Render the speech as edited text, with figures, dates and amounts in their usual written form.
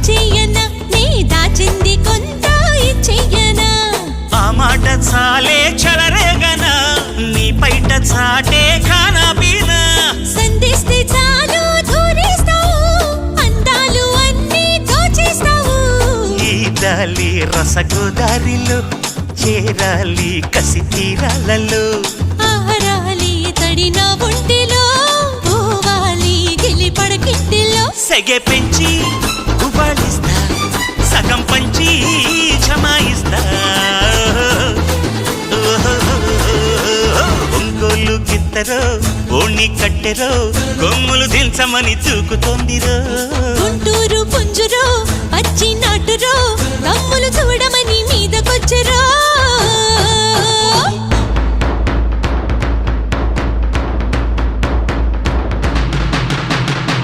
వచ్చేయనా నీ దాచింది కొంత ఇచ్చేయనా ఆ మాట చాలే చలరేగనా నీ పైట చాటే ఖానా పీనా సంధిస్తే చాలు దూరేస్తావు అందాలు అన్నీ దోచేస్తావు ఈ దాలి రసగోదారిలో చేరాలి కసి తీరాలలో ఆరాలి తడిన ఒంటిలో పోవాలి గిలి పడకింటిలో సెగె పెంచి ఉబాళిస్తా సగం పంచి జమాయిస్తా ఒంగోలు గిత్తరో ఓణి కట్టెరో కొమ్ములు దించమని చూకుతోందిరో గుంటూరు పుంజురో పచ్చి నాటురో కమ్ములు చూడమని